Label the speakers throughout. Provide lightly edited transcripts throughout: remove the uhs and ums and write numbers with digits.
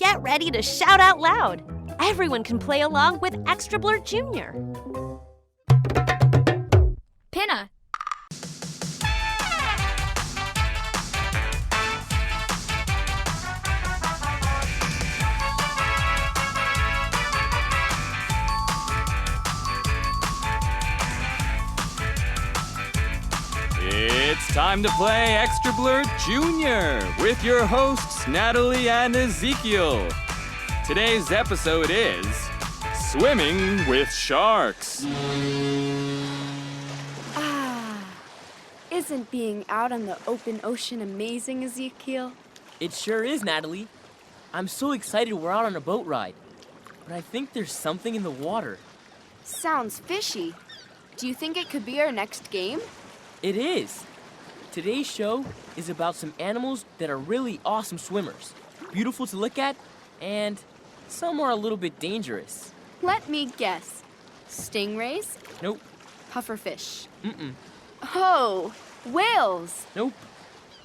Speaker 1: Get ready to shout out loud. Everyone can play along with ExtraBLURT Jr.
Speaker 2: Pinna.
Speaker 3: It's time to play ExtraBLURT Jr. with your hosts Natalie and Ezekiel. Today's episode is Swimming with Sharks.
Speaker 4: Isn't being out on the open ocean amazing, Ezekiel?
Speaker 5: It sure is, Natalie. I'm so excited we're out on a boat ride. But I think there's something in the water.
Speaker 4: Sounds fishy. Do you think it could be our next game?
Speaker 5: It is. Today's show is about some animals that are really awesome swimmers, beautiful to look at, and some are a little bit dangerous.
Speaker 4: Let me guess. Stingrays?
Speaker 5: Nope.
Speaker 4: Pufferfish?
Speaker 5: Mm-mm.
Speaker 4: Oh, whales?
Speaker 5: Nope.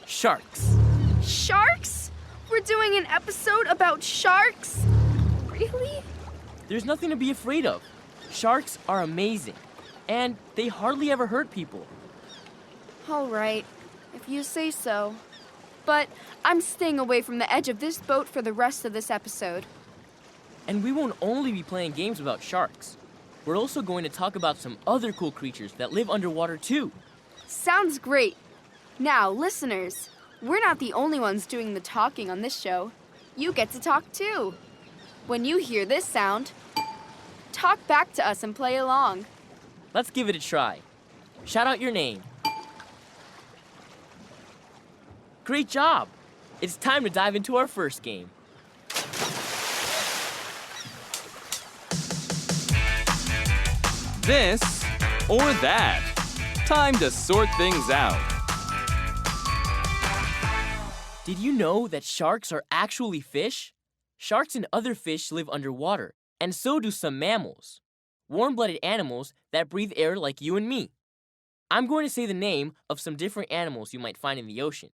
Speaker 5: Sharks.
Speaker 4: Sharks? We're doing an episode about sharks? Really?
Speaker 5: There's nothing to be afraid of. Sharks are amazing, and they hardly ever hurt people.
Speaker 4: All right, if you say so. But I'm staying away from the edge of this boat for the rest of this episode.
Speaker 5: And we won't only be playing games about sharks. We're also going to talk about some other cool creatures that live underwater too.
Speaker 4: Sounds great. Now, listeners, we're not the only ones doing the talking on this show. You get to talk too. When you hear this sound, talk back to us and play along.
Speaker 5: Let's give it a try. Shout out your name. Great job! It's time to dive into our first game.
Speaker 3: This or that. Time to sort things out.
Speaker 5: Did you know that sharks are actually fish? Sharks and other fish live underwater, and so do some mammals. Warm-blooded animals that breathe air like you and me. I'm going to say the name of some different animals you might find in the ocean.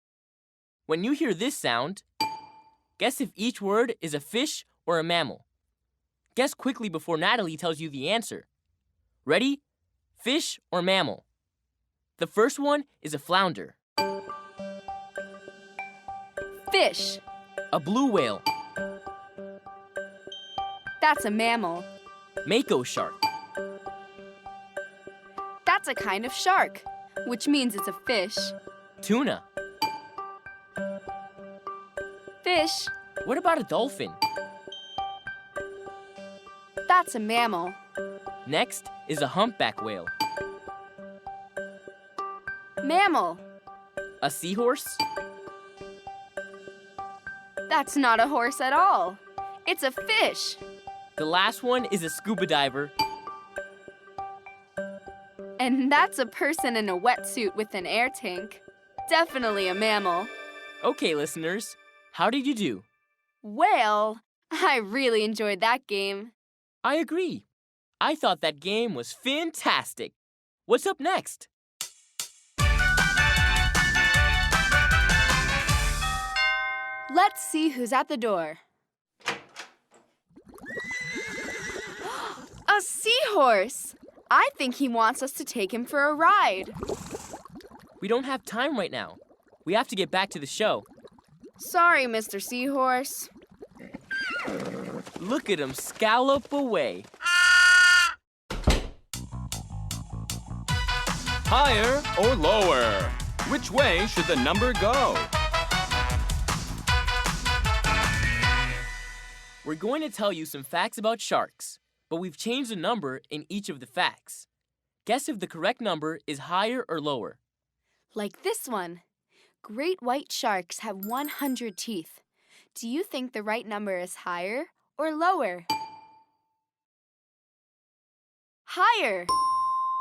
Speaker 5: When you hear this sound, guess if each word is a fish or a mammal. Guess quickly before Natalie tells you the answer. Ready? Fish or mammal? The first one is a flounder.
Speaker 4: Fish.
Speaker 5: A blue whale.
Speaker 4: That's a mammal.
Speaker 5: Mako shark.
Speaker 4: That's a kind of shark, which means it's a fish.
Speaker 5: Tuna.
Speaker 4: Fish.
Speaker 5: What about a dolphin?
Speaker 4: That's a mammal.
Speaker 5: Next is a humpback whale.
Speaker 4: Mammal.
Speaker 5: A seahorse.
Speaker 4: That's not a horse at all. It's a fish.
Speaker 5: The last one is a scuba diver.
Speaker 4: And that's a person in a wetsuit with an air tank. Definitely a mammal.
Speaker 5: Okay, listeners, how did you do?
Speaker 4: Well, I really enjoyed that game.
Speaker 5: I agree. I thought that game was fantastic. What's up next?
Speaker 4: Let's see who's at the door. A seahorse! I think he wants us to take him for a ride.
Speaker 5: We don't have time right now. We have to get back to the show.
Speaker 4: Sorry, Mr. Seahorse.
Speaker 5: Look at him scallop away.
Speaker 3: Higher or lower? Which way should the number go?
Speaker 5: We're going to tell you some facts about sharks, but we've changed the number in each of the facts. Guess if the correct number is higher or lower.
Speaker 4: Like this one. Great white sharks have 100 teeth. Do you think the right number is higher or lower? Higher!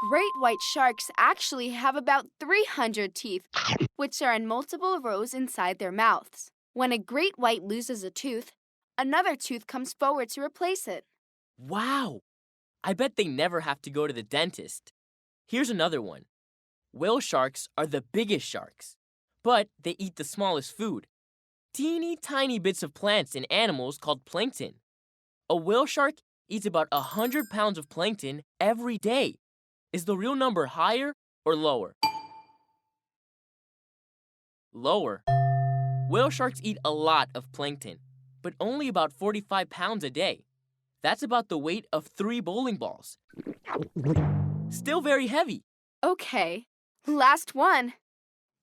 Speaker 4: Great white sharks actually have about 300 teeth, which are in multiple rows inside their mouths. When a great white loses a tooth, another tooth comes forward to replace it.
Speaker 5: Wow! I bet they never have to go to the dentist. Here's another one. Whale sharks are the biggest sharks, but they eat the smallest food. teeny tiny bits of plants and animals called plankton. A whale shark eats about 100 pounds of plankton every day. Is the real number higher or lower? Lower. Whale sharks eat a lot of plankton, but only about 45 pounds a day. That's about the weight of 3 bowling balls. Still very heavy.
Speaker 4: Okay, last one.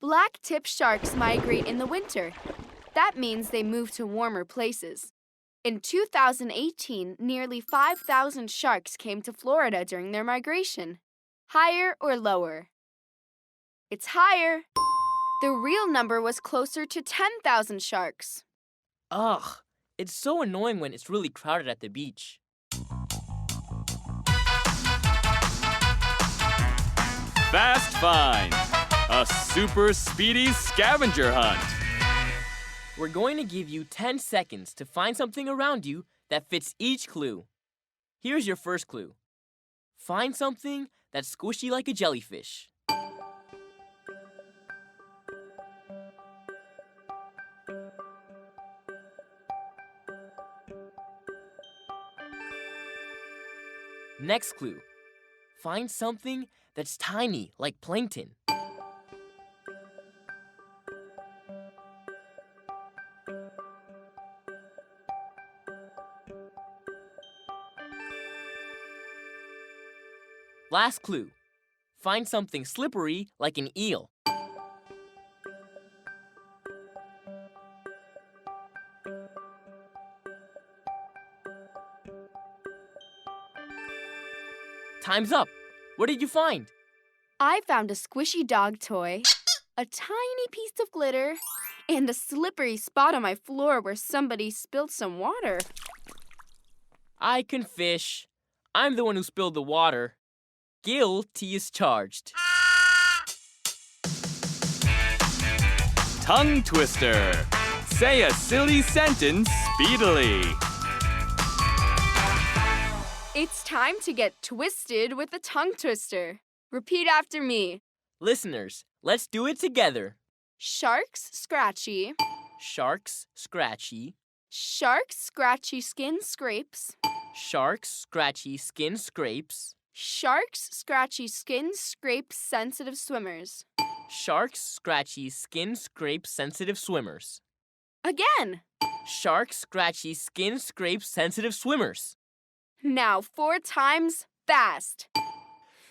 Speaker 4: Blacktip sharks migrate in the winter. That means they move to warmer places. In 2018, nearly 5,000 sharks came to Florida during their migration. Higher or lower? It's higher. The real number was closer to 10,000 sharks.
Speaker 5: Ugh, it's so annoying when it's really crowded at the beach.
Speaker 3: Fast Find, a super speedy scavenger hunt.
Speaker 5: We're going to give you 10 seconds to find something around you that fits each clue. Here's your first clue. Find something that's squishy like a jellyfish. Next clue. Find something that's tiny like plankton. Last clue. Find something slippery like an eel. Time's up. What did you find?
Speaker 4: I found a squishy dog toy, a tiny piece of glitter, and a slippery spot on my floor where somebody spilled some water.
Speaker 5: I can fish. I'm the one who spilled the water. Guilty is charged.
Speaker 3: Tongue twister. Say a silly sentence speedily.
Speaker 4: It's time to get twisted with a tongue twister. Repeat after me.
Speaker 5: Listeners, let's do it together.
Speaker 4: Sharks scratchy.
Speaker 5: Sharks scratchy.
Speaker 4: Sharks scratchy skin scrapes.
Speaker 5: Sharks scratchy skin scrapes.
Speaker 4: Sharks scratchy skin scrapes sensitive swimmers.
Speaker 5: Sharks scratchy skin scrape sensitive swimmers.
Speaker 4: Again.
Speaker 5: Sharks scratchy skin scrape sensitive swimmers.
Speaker 4: Now 4 times fast.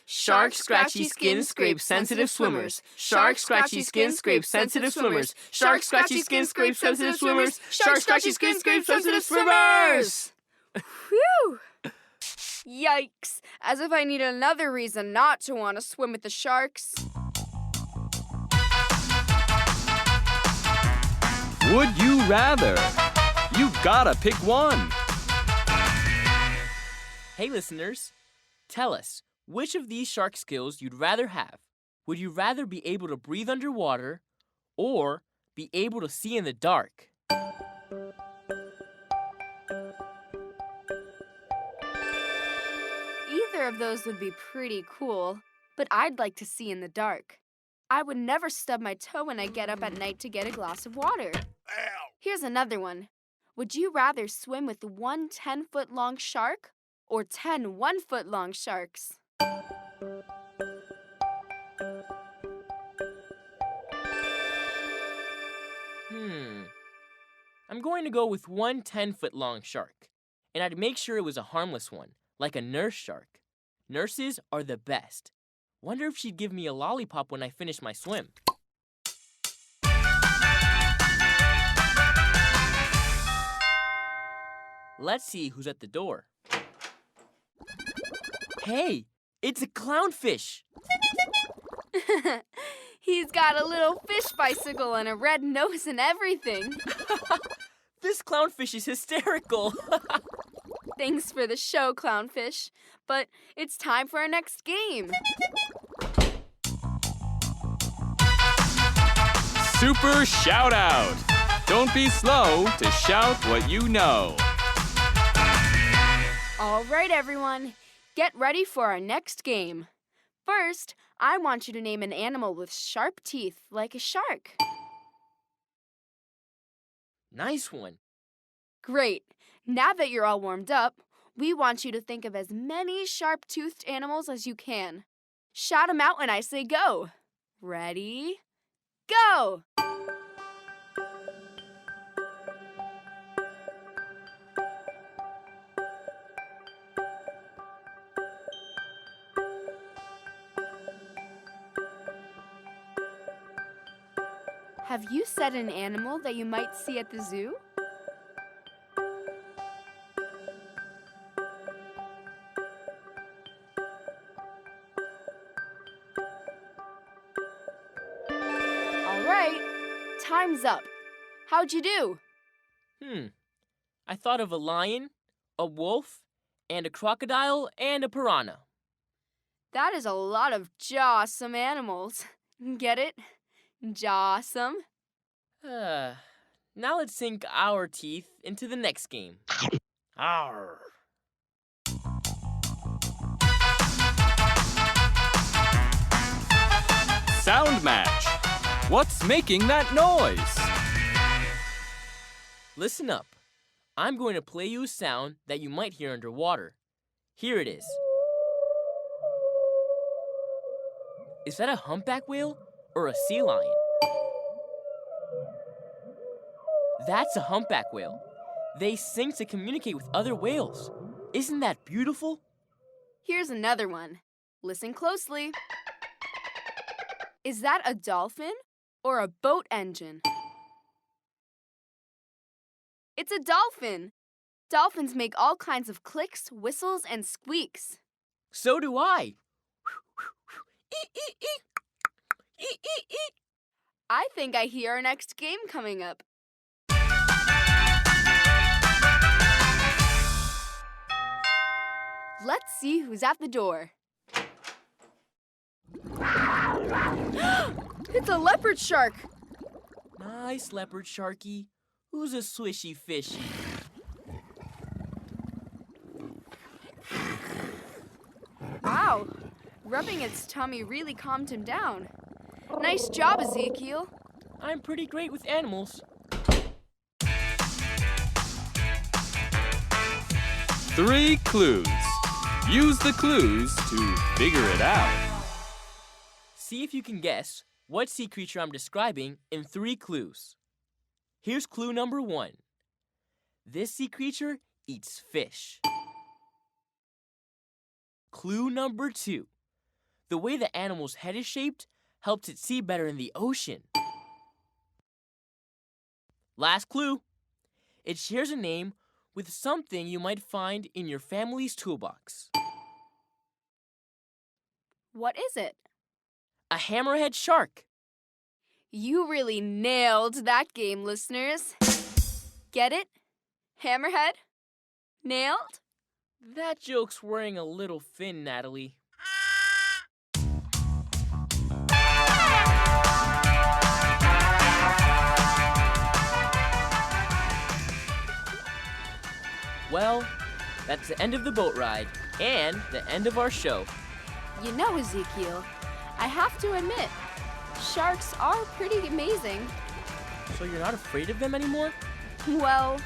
Speaker 5: Shark scratchy skin scrape sensitive swimmers. Shark scratchy skin scrape sensitive swimmers. Shark scratchy skin scrape sensitive swimmers. Shark scratchy skin scrape sensitive swimmers.
Speaker 4: Whew! Yikes! As if I need another reason not to want to swim with the sharks.
Speaker 3: Would you rather? You gotta pick one.
Speaker 5: Hey listeners, tell us, which of these shark skills you'd rather have? Would you rather be able to breathe underwater or be able to see in the dark?
Speaker 4: Either of those would be pretty cool, but I'd like to see in the dark. I would never stub my toe when I get up at night to get a glass of water. Here's another one. Would you rather swim with 1 10-foot-long shark or 10 1-foot-long sharks?
Speaker 5: I'm going to go with 1 10-foot-long shark. And I'd make sure it was a harmless one, like a nurse shark. Nurses are the best. Wonder if she'd give me a lollipop when I finish my swim. Let's see who's at the door. Hey, it's a clownfish.
Speaker 4: He's got a little fish bicycle and a red nose and everything.
Speaker 5: This clownfish is hysterical.
Speaker 4: Thanks for the show, clownfish. But it's time for our next game.
Speaker 3: Super shout out. Don't be slow to shout what you know.
Speaker 4: All right, everyone. Get ready for our next game. First, I want you to name an animal with sharp teeth like a shark.
Speaker 5: Nice one.
Speaker 4: Great. Now that you're all warmed up, we want you to think of as many sharp-toothed animals as you can. Shout them out when I say go. Ready? Go! Have you said an animal that you might see at the zoo? All right, time's up. How'd you do?
Speaker 5: I thought of a lion, a wolf, and a crocodile, and a piranha.
Speaker 4: That is a lot of jawsome animals. Get it? Jawsome.
Speaker 5: Now let's sink our teeth into the next game. Arr.
Speaker 3: Sound match. What's making that noise?
Speaker 5: Listen up. I'm going to play you a sound that you might hear underwater. Here it is. Is that a humpback whale or a sea lion? That's a humpback whale. They sing to communicate with other whales. Isn't that beautiful?
Speaker 4: Here's another one. Listen closely. Is that a dolphin or a boat engine? It's a dolphin. Dolphins make all kinds of clicks, whistles, and squeaks.
Speaker 5: So do I.
Speaker 4: I think I hear our next game coming up. Let's see who's at the door. It's a leopard shark.
Speaker 5: Nice, Leopard Sharky. Who's a swishy fishy?
Speaker 4: Wow, rubbing its tummy really calmed him down. Nice job, Ezekiel.
Speaker 5: I'm pretty great with animals.
Speaker 3: 3 clues. Use the clues to figure it out.
Speaker 5: See if you can guess what sea creature I'm describing in 3 clues. Here's clue number 1. This sea creature eats fish. Clue number 2. The way the animal's head is shaped helps it see better in the ocean. Last clue. It shares a name with something you might find in your family's toolbox.
Speaker 4: What is it?
Speaker 5: A hammerhead shark.
Speaker 4: You really nailed that game, listeners. Get it? Hammerhead? Nailed?
Speaker 5: That joke's wearing a little thin, Natalie. Well, that's the end of the boat ride and the end of our show.
Speaker 4: You know, Ezekiel, I have to admit, sharks are pretty amazing.
Speaker 5: So you're not afraid of them anymore?
Speaker 4: Well,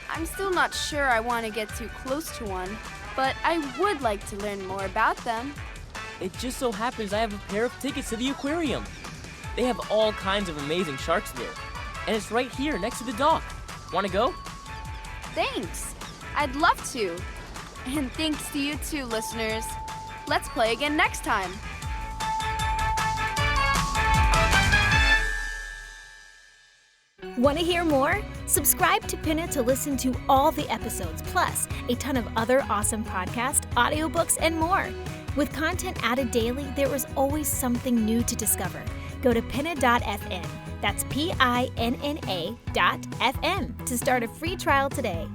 Speaker 4: I'm still not sure I want to get too close to one, but I would like to learn more about them.
Speaker 5: It just so happens I have a pair of tickets to the aquarium. They have all kinds of amazing sharks there, and it's right here next to the dock. Want to go?
Speaker 4: Thanks. I'd love to. And thanks to you too, listeners. Let's play again next time.
Speaker 1: Want to hear more? Subscribe to Pinna to listen to all the episodes, plus a ton of other awesome podcasts, audiobooks, and more. With content added daily, there is always something new to discover. Go to pinna.fm. That's PINNA.FM to start a free trial today.